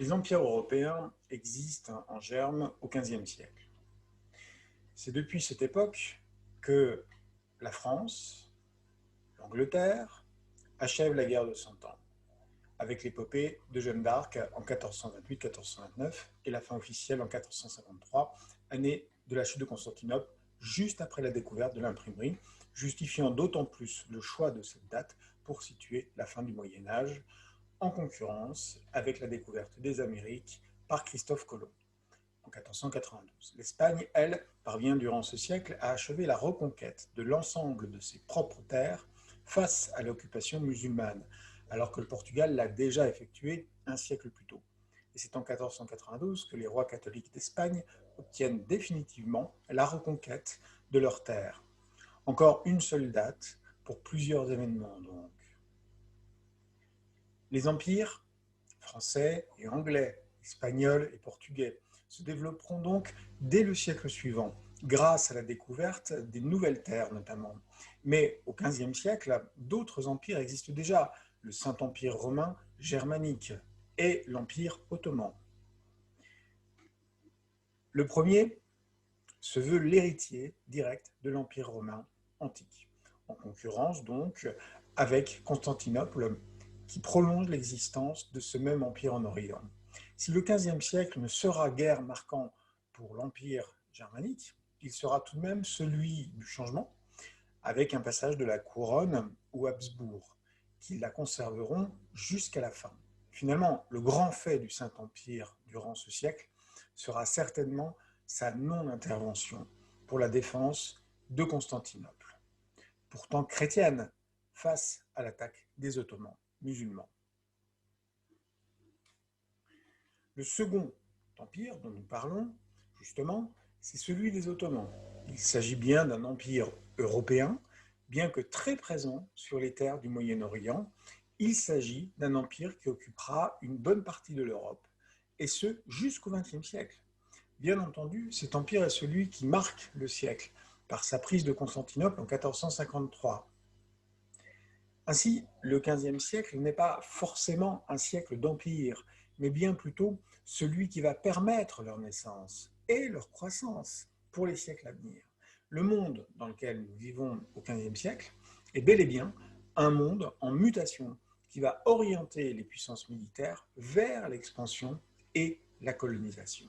Les empires européens existent en germe au XVe siècle. C'est depuis cette époque que la France, l'Angleterre, achèvent la guerre de Cent Ans, avec l'épopée de Jeanne d'Arc en 1428-1429 et la fin officielle en 1453, année de la chute de Constantinople, juste après la découverte de l'imprimerie, justifiant d'autant plus le choix de cette date pour situer la fin du Moyen-Âge, en concurrence avec la découverte des Amériques par Christophe Colomb en 1492. L'Espagne, elle, parvient durant ce siècle à achever la reconquête de l'ensemble de ses propres terres face à l'occupation musulmane, alors que le Portugal l'a déjà effectué un siècle plus tôt. Et c'est en 1492 que les rois catholiques d'Espagne obtiennent définitivement la reconquête de leurs terres. Encore une seule date pour plusieurs événements donc. Les empires français et anglais, espagnols et portugais se développeront donc dès le siècle suivant, grâce à la découverte des nouvelles terres notamment. Mais au XVe siècle, d'autres empires existent déjà, le Saint-Empire romain germanique et l'Empire ottoman. Le premier se veut l'héritier direct de l'Empire romain antique, en concurrence donc avec Constantinople, qui prolonge l'existence de ce même empire en Orient. Si le XVe siècle ne sera guère marquant pour l'empire germanique, il sera tout de même celui du changement, avec un passage de la couronne aux Habsbourg, qui la conserveront jusqu'à la fin. Finalement, le grand fait du Saint-Empire durant ce siècle sera certainement sa non-intervention pour la défense de Constantinople, pourtant chrétienne, face à l'attaque des Ottomans musulmans. Le second empire dont nous parlons, justement, c'est celui des Ottomans. Il s'agit bien d'un empire européen, bien que très présent sur les terres du Moyen-Orient. Il s'agit d'un empire qui occupera une bonne partie de l'Europe, et ce jusqu'au XXe siècle. Bien entendu, cet empire est celui qui marque le siècle, par sa prise de Constantinople en 1453. Ainsi, le XVe siècle n'est pas forcément un siècle d'empire, mais bien plutôt celui qui va permettre leur naissance et leur croissance pour les siècles à venir. Le monde dans lequel nous vivons au XVe siècle est bel et bien un monde en mutation qui va orienter les puissances militaires vers l'expansion et la colonisation.